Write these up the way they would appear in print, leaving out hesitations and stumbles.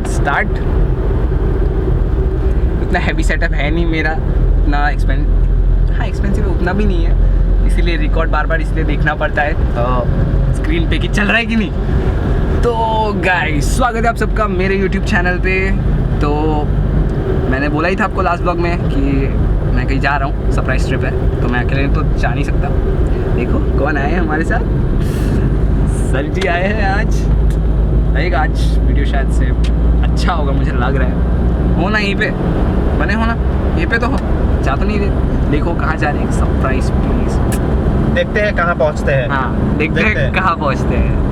Let's start. उतना heavy setup है नहीं मेरा, उतना एक्सपेंसिव उतना भी नहीं है, इसीलिए रिकॉर्ड बार बार इसलिए देखना पड़ता है तो स्क्रीन पे कि चल रहा है कि नहीं। तो गाइस स्वागत है आप सबका मेरे यूट्यूब चैनल पे। तो मैंने बोला ही था आपको लास्ट ब्लॉग में कि मैं कहीं जा रहा हूँ, सरप्राइज ट्रिप है, तो मैं अकेले तो जा नहीं सकता। देखो कौन आए हैं हमारे साथ, सर जी आए हैं आज। आज वीडियो शायद से अच्छा होगा, मुझे लग रहा है। हो ना यहीं पे बने हो ना, यहीं पे तो हो, जा तो नहीं रहे। देखो कहाँ जा रहे हैं, सरप्राइज प्लीज। देखते हैं कहाँ पहुँचते हैं। हाँ देखते हैं कहाँ पहुँचते हैं।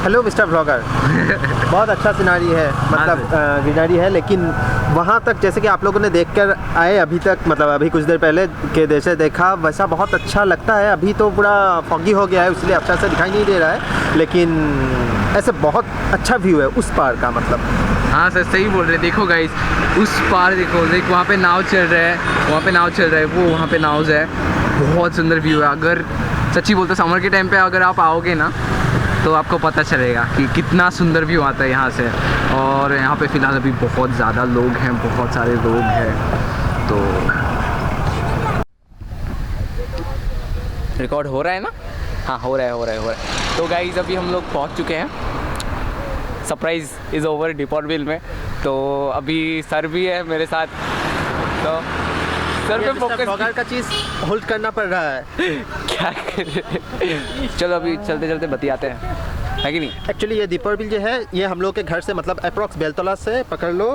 Hello mister blogger. बहुत अच्छा सिनारी है, मतलब ग्रीनरी है, लेकिन वहाँ तक जैसे कि आप लोगों ने देखकर आए अभी तक, मतलब अभी कुछ देर पहले के जैसे देखा वैसा बहुत अच्छा लगता है। अभी तो पूरा फॉगी हो गया है, इसलिए अच्छा से दिखाई नहीं दे रहा है, लेकिन ऐसे बहुत अच्छा व्यू है उस पार का। मतलब हाँ सर सही बोल रहे। देखो गाइस उस पार देखो, वहाँ पे नाव चल रहा है, वहाँ पे नाव चल रहा है, वो वहाँ पे नाव है। बहुत सुंदर व्यू है। अगर सच्ची बोलते समर के टाइम पे अगर आप आओगे ना तो आपको पता चलेगा कि कितना सुंदर व्यू आता है यहाँ से। और यहाँ पे फ़िलहाल अभी बहुत ज़्यादा लोग हैं, बहुत सारे लोग हैं। तो रिकॉर्ड हो रहा है ना? हाँ हो रहा है। तो गाइस अभी हम लोग पहुँच चुके हैं, सरप्राइज़ इज़ ओवर डिपॉर्टविल में। तो अभी सर भी है मेरे साथ, तो सर पे फोकस का चीज़ होल्ड करना पड़ रहा है। क्या करें, चलो अभी चलते चलते बतियाते हैं, है कि नहीं। एक्चुअली ये दीपरबिल जो है ये हम लोग के घर से मतलब अप्रॉक्स बेलतला से पकड़ लो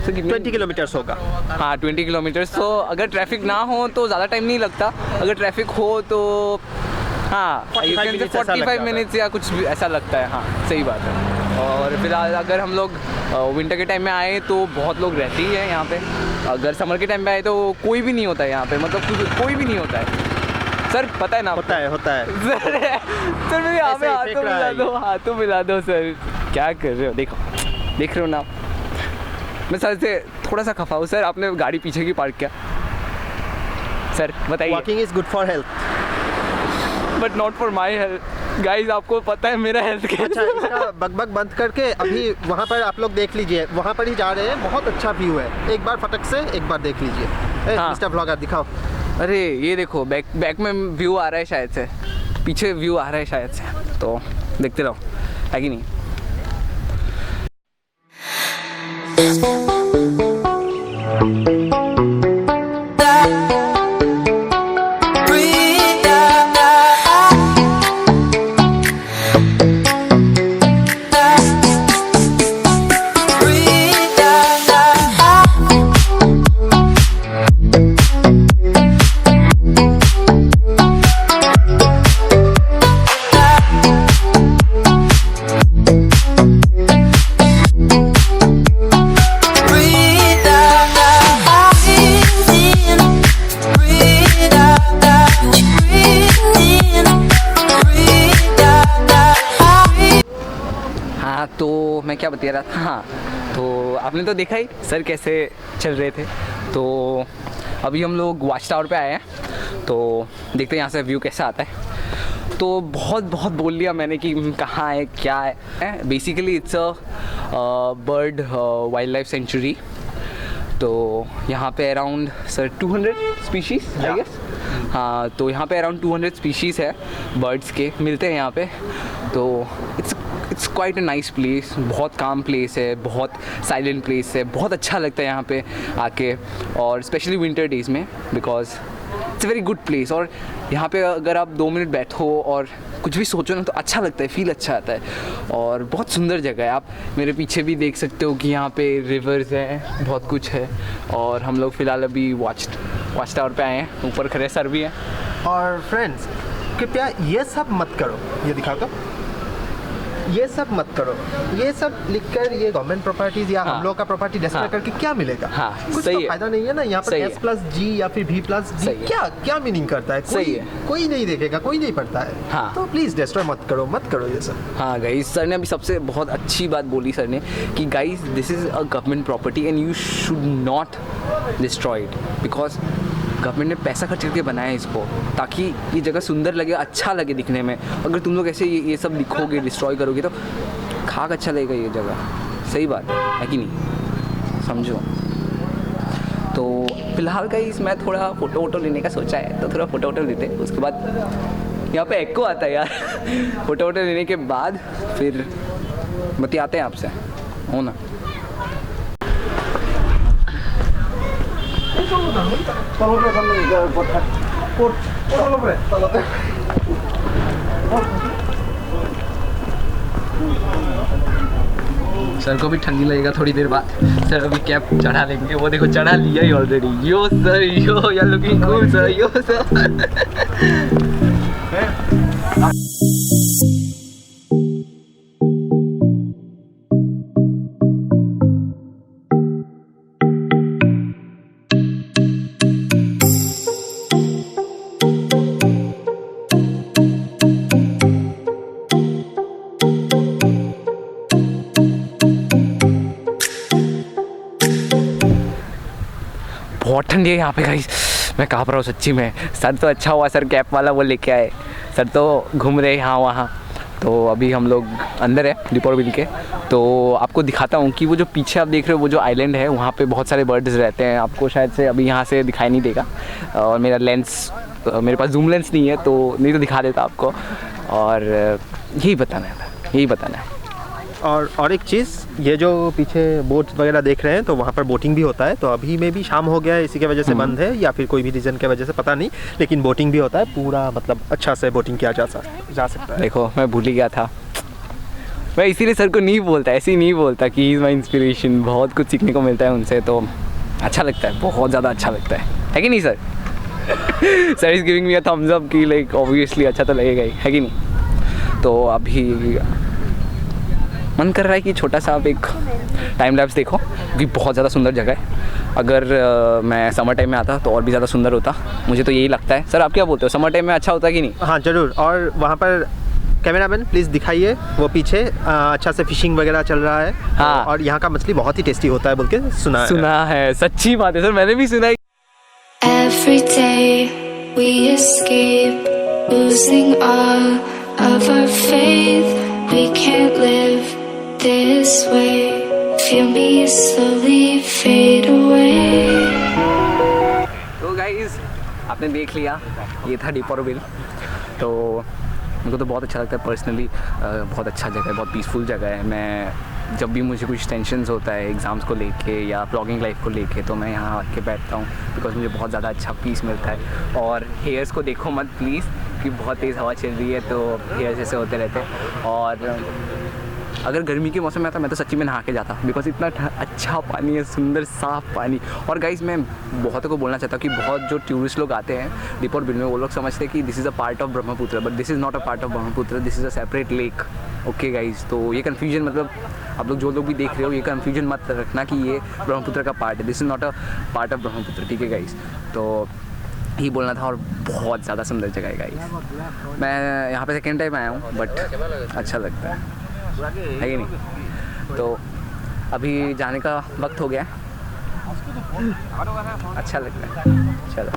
20 किलोमीटर्स होगा। हाँ 20 किलोमीटर्स। तो अगर ट्रैफिक ना हो तो ज़्यादा टाइम नहीं लगता, अगर ट्रैफिक हो तो हाँ 45 मिनट्स या कुछ भी ऐसा लगता है। हाँ सही बात है। और फिलहाल अगर हम लोग विंटर के टाइम में आए तो बहुत लोग रहते ही हैं यहाँ पे। अगर समर के टाइम में आए तो कोई भी नहीं होता है यहाँ पे, मतलब कोई भी नहीं होता है। सर पता है ना? होता है सर मेरे यहाँ पे हाथों मिला दो सर। क्या कर रहे हो, देखो देख रहे हो ना, मैं सर से थोड़ा सा खफा हूँ। सर आपने गाड़ी पीछे की पार्क किया, सर बताइए। Walking is good for health but not for my health. Guys आपको पता है मेरा हेल्थ क्या। अच्छा इसका बग बंद करके अभी वहाँ पर आप लोग देख लीजिए, वहाँ पर ही जा रहे हैं, बहुत अच्छा व्यू है। एक बार फटक से एक बार देख लीजिए। हाँ। मिस्टर ब्लॉगर दिखाओ। अरे ये देखो बैक में व्यू आ रहा है शायद से, पीछे व्यू आ रहा है शायद से, तो देखते रहो, है कि नहीं। बता रहा था, हाँ, तो आपने तो देखा ही सर कैसे चल रहे थे। तो अभी हम लोग वॉच टावर पे आए हैं, तो देखते हैं यहाँ से व्यू कैसा आता है। तो बहुत बहुत बोल लिया मैंने कि कहाँ है क्या है। Basically it's a bird wildlife sanctuary. तो यहाँ पे around sir 200 species I guess, हाँ, तो यहाँ पे अराउंड 200 स्पीशीज़ है बर्ड्स के, मिलते हैं यहाँ पे। तो it's quite a nice place, बहुत काम प्लेस है, बहुत साइलेंट प्लेस है, बहुत अच्छा लगता है यहाँ पे आके, और स्पेशली विंटर डेज में, because it's a very good place. और यहाँ पे अगर आप 2 मिनट बैठो और कुछ भी सोचो ना तो अच्छा लगता है, फील अच्छा आता है, और बहुत सुंदर जगह है। आप मेरे पीछे भी देख सकते हो कि यहाँ पे रिवर्स है, बहुत कुछ है। और हम लोग फ़िलहाल अभी वॉच टावर पे आए हैं, ऊपर खड़े सर भी हैं। और फ्रेंड्स कृपया ये सब मत करो, ये दिखाओ तो, ये सब मत करो, ये सब लिखकर ये गवर्नमेंट प्रॉपर्टीज या हम लोग का प्रॉपर्टी डिस्ट्रॉय करके क्या मिलेगा? कुछ तो फायदा नहीं है ना। यहाँ पर S+G या फिर V+D क्या मीनिंग करता है? कोई नहीं देखेगा, कोई नहीं पढ़ता है। तो प्लीज डिस्ट्रॉय मत करो ये सब। हाँ गाइस, सर ने अभी सबसे बहुत अच्छी बात बोली सर ने कि guys this is a government property and you should not destroy it, because government ने पैसा खर्च करके बनाया है इसको ताकि ये जगह सुंदर लगे, अच्छा लगे दिखने में। अगर तुम लोग ऐसे ये सब लिखोगे, डिस्ट्रॉय करोगे तो खाक अच्छा लगेगा ये जगह। सही बात है कि नहीं? समझो। तो फिलहाल गाइस मैं थोड़ा फ़ोटो लेने का सोचा है, तो थोड़ा फ़ोटो लेते हैं, उसके बाद यहाँ पे एको आता है यार। फ़ोटो लेने के बाद फिर बतियाते हैं आपसे, हो ना। सर को भी ठंडी लगेगा थोड़ी देर बाद। सर अभी कैप चढ़ा लेंगे, वो देखो चढ़ा लिया ही ऑलरेडी। यो सर, यो यार लुकिंग कूल सर, यो सर। बहुत ठंडी है यहाँ पे गाइस, मैं काँप रहा हूँ सच्ची में। सर तो अच्छा हुआ सर कैप वाला वो लेके आए, सर तो घूम रहे यहाँ वहाँ। तो अभी हम लोग अंदर है दीपोर बिल के, तो आपको दिखाता हूँ कि वो जो पीछे आप देख रहे हो वो जो आइलैंड है, वहाँ पे बहुत सारे बर्ड्स रहते हैं। आपको शायद से अभी यहाँ से दिखाई नहीं देगा, और मेरा लेंस, मेरे पास जूम लेंस नहीं है, तो नहीं तो दिखा देता आपको। और यही बताना है। और एक चीज़, ये जो पीछे बोट वगैरह देख रहे हैं, तो वहाँ पर बोटिंग भी होता है। तो अभी में भी शाम हो गया है, इसी की वजह से बंद है, या फिर कोई भी रीज़न की वजह से पता नहीं, लेकिन बोटिंग भी होता है पूरा, मतलब अच्छा से बोटिंग किया जा सकता है। देखो मैं भूल ही गया था, मैं इसीलिए सर को नहीं बोलता, ऐसे ही नहीं बोलता कि ही इज़ माई इंस्पिरेशन। बहुत कुछ सीखने को मिलता है उनसे, तो अच्छा लगता है, बहुत ज़्यादा अच्छा लगता है कि नहीं sir? Sir is giving me a thumbs up कि लाइक ऑब्वियसली अच्छा तो लगेगा ही, है कि नहीं? तो अभी मन कर रहा है कि छोटा सा आप एक टाइम लैप्स देखो, क्योंकि बहुत ज़्यादा सुंदर जगह है। अगर मैं समर टाइम में आता तो और भी ज़्यादा सुंदर होता, मुझे तो यही लगता है। सर आप क्या बोलते हो, समर टाइम में अच्छा होता कि नहीं? हाँ ज़रूर। और वहाँ पर कैमरामैन प्लीज़ दिखाइए, वो पीछे अच्छा से फिशिंग वगैरह चल रहा है। हाँ, और यहाँ का मछली बहुत ही टेस्टी होता है बोल के सुना है। सच्ची बात है सर, मैंने भी सुना है। Every day we escape, losing all of our faith. We can't live this way. Feel me slowly fade away. तो गाइस आपने देख लिया, ये था दीपोर बिल। तो मेरे को तो बहुत अच्छा लगता है पर्सनली, बहुत अच्छा जगह है, बहुत पीसफुल जगह है। मैं जब भी मुझे कुछ टेंशन्स होता है एग्ज़ाम्स को लेके या ब्लॉगिंग लाइफ को लेके, तो मैं यहाँ आके बैठता हूँ, बिकॉज मुझे बहुत ज़्यादा अच्छा पीस मिलता है। और हेयर्स को देखो मत प्लीज़, कि बहुत तेज़ हवा चल रही है तो हेयर्स ऐसे होते रहते हैं। और अगर गर्मी के मौसम में आता मैं तो सच्ची में नहा के जाता, बिकॉज इतना अच्छा पानी है, सुंदर साफ़ पानी। और गाइस मैं बहुतों को बोलना चाहता हूँ कि बहुत जो टूरिस्ट लोग आते हैं दीपोर बिल में, वो लोग समझते हैं कि this is a part of Brahmaputra, but this is not a part of Brahmaputra, this is a separate lake. Okay guys, तो ये कन्फ्यूजन, मतलब आप लोग जो लोग भी देख रहे हो, ये कन्फ्यूजन मत रखना कि ये ब्रह्मपुत्र का पार्ट है, this is not a part of Brahmaputra, ठीक है गाइस? तो ही बोलना था। और बहुत ज़्यादा सुंदर जगह है गाइस। मैं यहाँ पे सेकेंड टाइम आया हूँ, बट अच्छा लगता है कि नहीं? तो अभी जाने का वक्त हो गया है। अच्छा लगता है, चलो।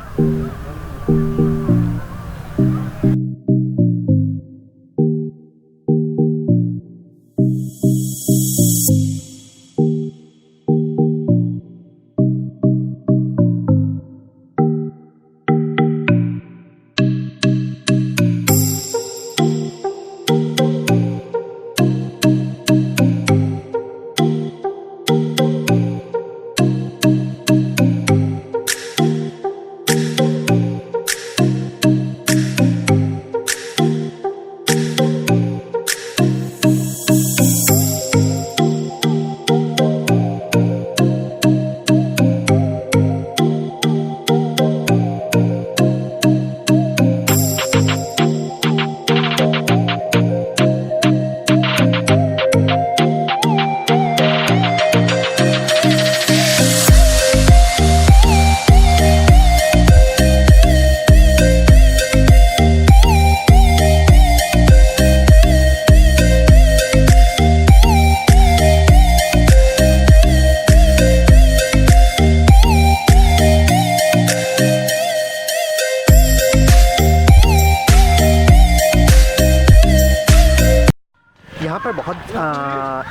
यहाँ पर बहुत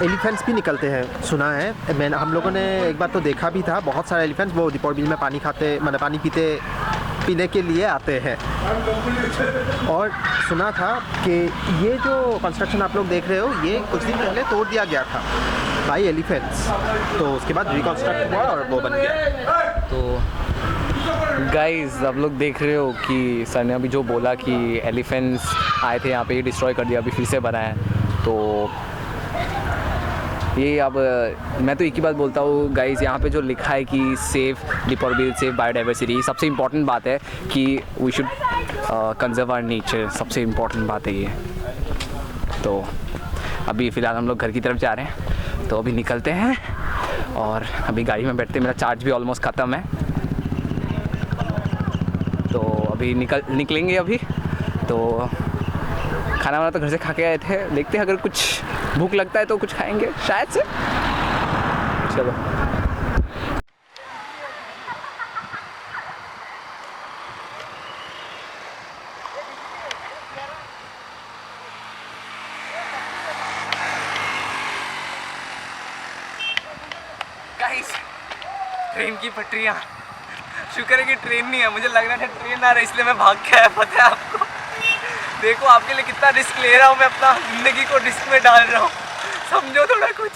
एलिफेंट्स भी निकलते हैं, सुना है मैंने। हम लोगों ने एक बार तो देखा भी था, बहुत सारे एलिफेंट्स वो दीपोर बीच में पानी खाते, मतलब पानी पीने के लिए आते हैं। और सुना था कि ये जो कंस्ट्रक्शन आप लोग देख रहे हो, ये कुछ दिन पहले तोड़ दिया गया था बाई एलिफेंट्स, तो उसके बाद रिकॉन्स्ट्रक्ट हुआ और वो बन गया। तो गाइस आप लोग देख रहे हो कि सर ने अभी जो बोला कि एलिफेंट्स आए थे यहाँ पे, ये डिस्ट्रॉय कर दिया, अभी फिर से बना है। तो ये अब मैं तो एक ही बात बोलता हूँ गाइस, यहाँ पे जो लिखा है कि save Deepor Beel, save biodiversity, सबसे इम्पॉर्टेंट बात है कि we should conserve our nature, सबसे इम्पॉर्टेंट बात है ये। तो अभी फ़िलहाल हम लोग घर की तरफ जा रहे हैं, तो अभी निकलते हैं और अभी गाड़ी में बैठते, मेरा चार्ज भी ऑलमोस्ट ख़त्म है। तो अभी निकलेंगे अभी। तो खाना वाना तो घर से खा के आए थे, देखते हैं अगर कुछ भूख लगता है तो कुछ खाएंगे शायद से। चलो। गाइस, ट्रेन की पटरियाँ, शुक्र है कि ट्रेन नहीं है, मुझे लग रहा था ट्रेन आ रहा है इसलिए मैं भाग के आया। पता है आपको, देखो आपके लिए कितना रिस्क ले रहा हूँ मैं, अपना ज़िंदगी को रिस्क में डाल रहा हूँ, समझो थोड़ा कुछ।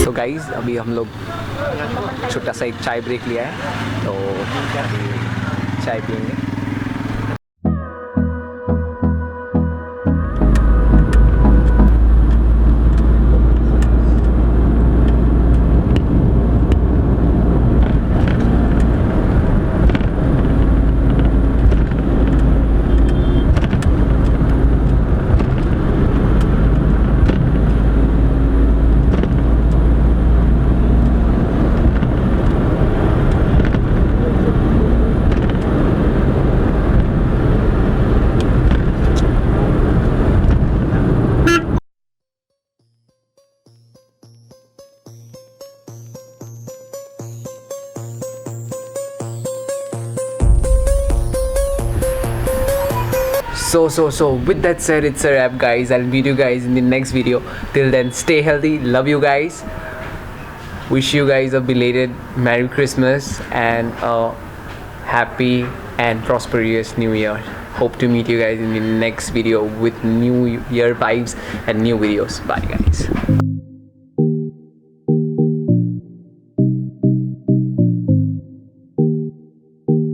तो गाइस अभी हम लोग छोटा सा एक चाय ब्रेक लिया है, तो चाय पियेंगे। So with that said, it's a wrap guys. I'll meet you guys in the next video. Till then, stay healthy, love you guys, wish you guys a belated Merry Christmas and a happy and prosperous New Year. Hope to meet you guys in the next video with New Year vibes and new videos. Bye guys.